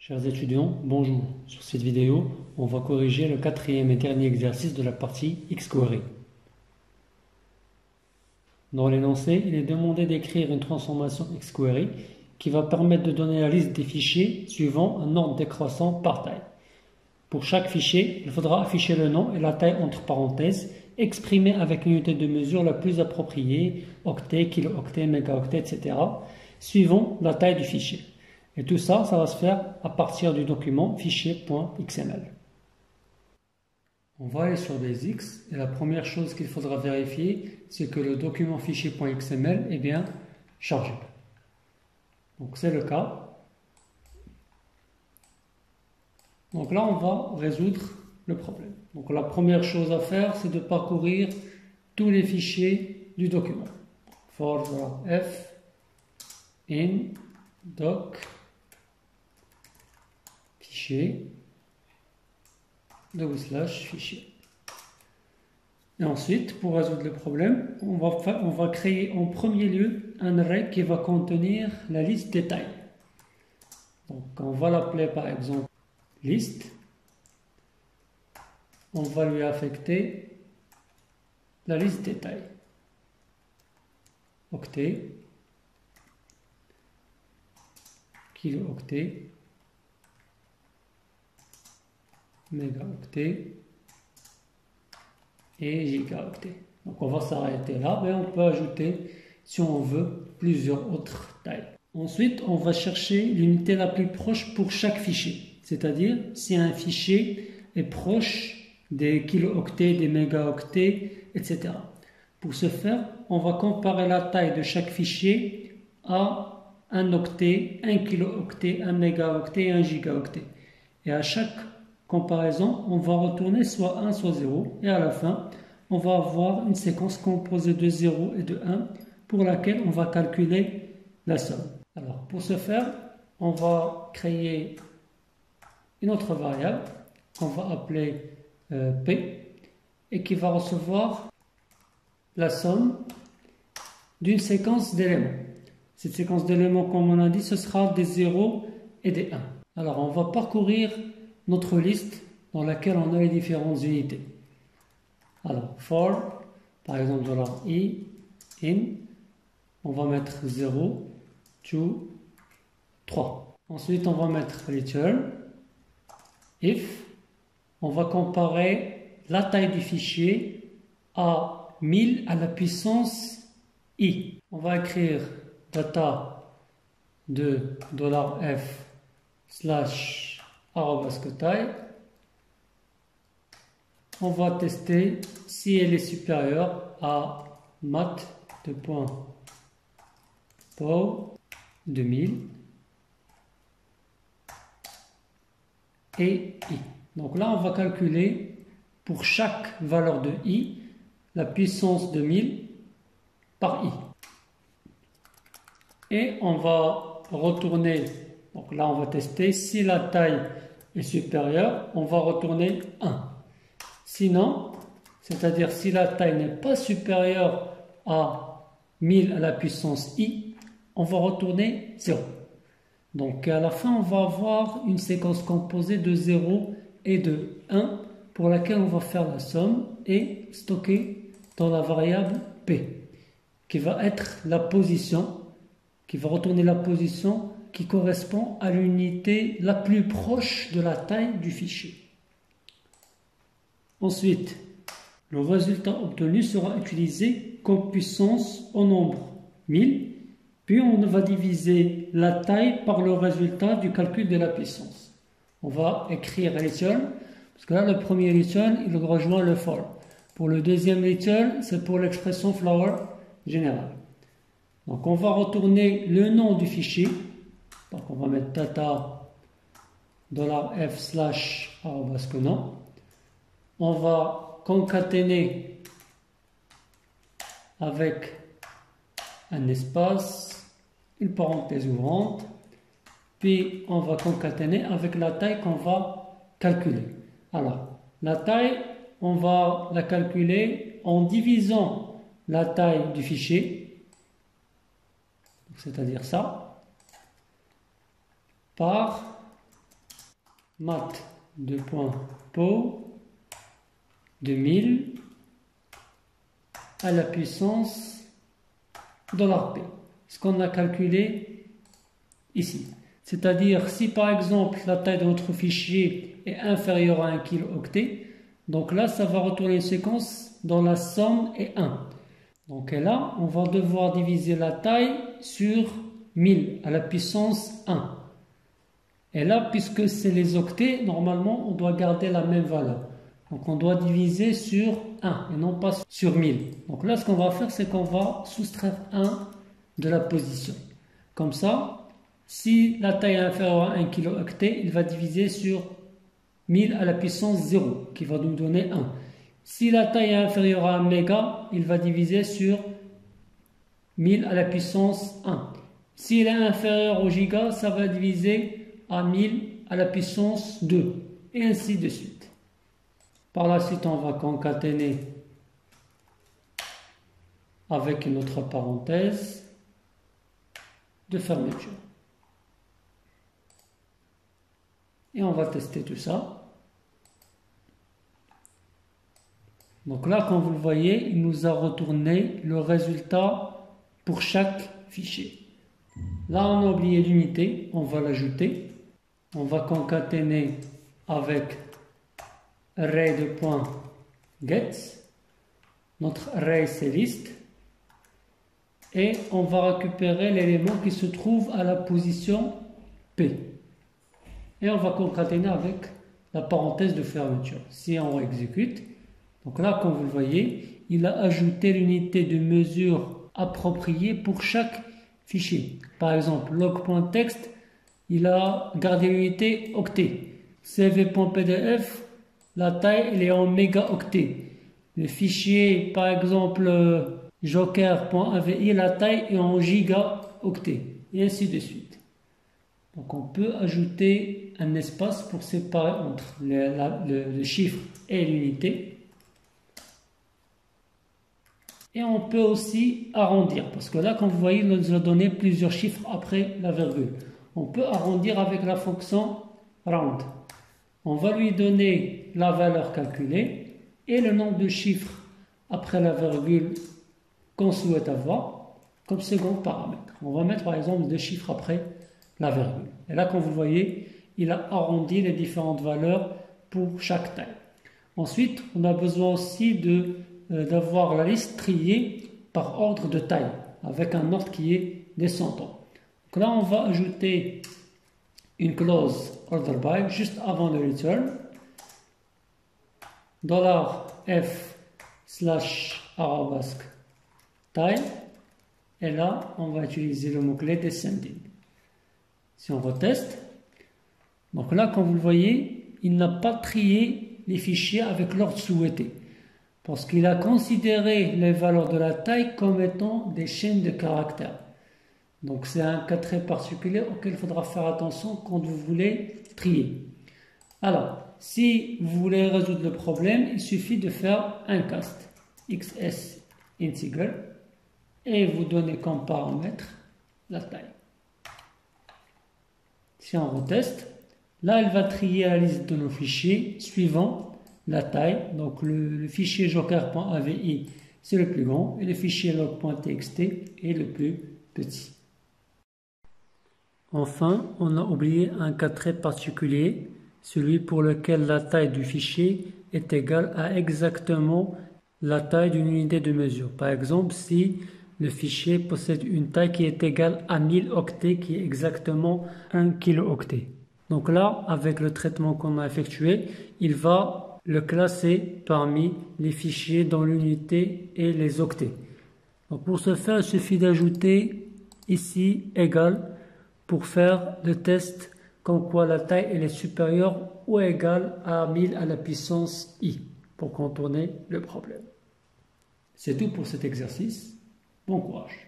Chers étudiants, bonjour. Sur cette vidéo, on va corriger le quatrième et dernier exercice de la partie XQuery. Dans l'énoncé, il est demandé d'écrire une transformation XQuery qui va permettre de donner la liste des fichiers suivant un ordre décroissant par taille. Pour chaque fichier, il faudra afficher le nom et la taille entre parenthèses, exprimée avec l'unité de mesure la plus appropriée, octet, kilo-octet, mégaoctet, etc., suivant la taille du fichier. Et tout ça, ça va se faire à partir du document fichier.xml. On va aller sur Basics et la première chose qu'il faudra vérifier, c'est que le document fichier.xml est bien chargé. Donc c'est le cas. Donc là, on va résoudre le problème. Donc la première chose à faire, c'est de parcourir tous les fichiers du document. For f in doc fichier fichier. Et ensuite, pour résoudre le problème, on va créer en premier lieu un array qui va contenir la liste des tailles. Donc on va l'appeler par exemple liste. On va lui affecter la liste des tailles. Octet, kilo-octet, mégaoctet et gigaoctet. Donc on va s'arrêter là, mais on peut ajouter, si on veut, plusieurs autres tailles. Ensuite, on va chercher l'unité la plus proche pour chaque fichier. C'est-à-dire, si un fichier est proche des kilo-octets, des mégaoctets, etc. Pour ce faire, on va comparer la taille de chaque fichier à un octet, un kilo-octet, un mégaoctet et un gigaoctet. Et à chaque comparaison, on va retourner soit 1, soit 0. Et à la fin, on va avoir une séquence composée de 0 et de 1 pour laquelle on va calculer la somme. Alors, pour ce faire, on va créer une autre variable qu'on va appeler P et qui va recevoir la somme d'une séquence d'éléments. Cette séquence d'éléments, comme on a dit, ce sera des 0 et des 1. Alors, on va parcourir notre liste dans laquelle on a les différentes unités. Alors, for, par exemple, $i, in, on va mettre 0, 2, 3. Ensuite, on va mettre return, if, on va comparer la taille du fichier à 1000 à la puissance i. On va écrire data de $f slash @taille. On va tester si elle est supérieure à mat.pow 2000 et i. Donc là, on va calculer pour chaque valeur de i la puissance de 1000 par i. Et on va retourner, donc là on va tester si la taille est supérieure, on va retourner 1. Sinon, c'est-à-dire si la taille n'est pas supérieure à 1000 à la puissance i, on va retourner 0. Donc à la fin, on va avoir une séquence composée de 0 et de 1 pour laquelle on va faire la somme et stocker dans la variable p, qui va être la position, qui va retourner la position qui correspond à l'unité la plus proche de la taille du fichier. Ensuite, le résultat obtenu sera utilisé comme puissance au nombre 1000, puis on va diviser la taille par le résultat du calcul de la puissance. On va écrire return, parce que là, le premier return, il rejoint le for. Pour le deuxième return, c'est pour l'expression flower générale. Donc on va retourner le nom du fichier. Donc on va mettre data $f slash @nom. On va concaténer avec un espace, une parenthèse ouvrante, puis on va concaténer avec la taille qu'on va calculer. Alors, la taille, on va la calculer en divisant la taille du fichier, c'est-à-dire ça, par mat.po de 1000 à la puissance $P, ce qu'on a calculé ici. C'est-à-dire, si par exemple la taille de notre fichier est inférieure à 1 kilooctet, donc là, ça va retourner une séquence dont la somme est 1. Donc là, on va devoir diviser la taille sur 1000 à la puissance 1. Et là, puisque c'est les octets, normalement, on doit garder la même valeur. Donc on doit diviser sur 1 et non pas sur 1000. Donc là, ce qu'on va faire, c'est qu'on va soustraire 1 de la position. Comme ça, si la taille est inférieure à 1 kilooctet, il va diviser sur 1000 à la puissance 0, qui va nous donner 1. Si la taille est inférieure à 1 méga, il va diviser sur 1000 à la puissance 1. S'il est inférieur au giga, ça va diviser à 1000 à la puissance 2, et ainsi de suite. Par la suite, on va concaténer avec une autre parenthèse de fermeture. Et on va tester tout ça. Donc là, comme vous le voyez, il nous a retourné le résultat pour chaque fichier. Là, on a oublié l'unité, on va l'ajouter. On va concaténer avec array de points get. Notre array, c'est list. Et on va récupérer l'élément qui se trouve à la position P. Et on va concaténer avec la parenthèse de fermeture. Si on exécute, donc là, comme vous le voyez, il a ajouté l'unité de mesure appropriée pour chaque fichier. Par exemple, log.text, il a gardé l'unité octet. cv.pdf, la taille elle est en mégaoctet. Le fichier, par exemple, joker.avi, la taille est en gigaoctet. Et ainsi de suite. Donc on peut ajouter un espace pour séparer entre le chiffre et l'unité. Et on peut aussi arrondir, parce que là, comme vous voyez, il nous a donné plusieurs chiffres après la virgule. On peut arrondir avec la fonction round. On va lui donner la valeur calculée et le nombre de chiffres après la virgule qu'on souhaite avoir comme second paramètre. On va mettre par exemple 2 chiffres après la virgule. Et là, comme vous voyez, il a arrondi les différentes valeurs pour chaque taille. Ensuite, on a besoin aussi d'avoir la liste triée par ordre de taille, avec un ordre qui est descendant. Donc là, on va ajouter une clause order by juste avant le return. $f/arabesque taille. Et là, on va utiliser le mot-clé descending. Si on reteste, donc là, comme vous le voyez, il n'a pas trié les fichiers avec l'ordre souhaité. Parce qu'il a considéré les valeurs de la taille comme étant des chaînes de caractères. Donc c'est un cas très particulier auquel il faudra faire attention quand vous voulez trier. Alors, si vous voulez résoudre le problème, il suffit de faire un cast xs integer et vous donnez comme paramètre la taille. Si on reteste, là il va trier la liste de nos fichiers suivant la taille. Donc le fichier joker.avi c'est le plus grand et le fichier log.txt est le plus petit. Enfin, on a oublié un cas très particulier, celui pour lequel la taille du fichier est égale à exactement la taille d'une unité de mesure. Par exemple, si le fichier possède une taille qui est égale à 1000 octets, qui est exactement 1 kilooctet. Donc là, avec le traitement qu'on a effectué, il va le classer parmi les fichiers dans l'unité et les octets. Donc pour ce faire, il suffit d'ajouter ici égal pour faire le test comme quoi la taille elle est supérieure ou égale à 1000 à la puissance i pour contourner le problème. C'est tout pour cet exercice. Bon courage.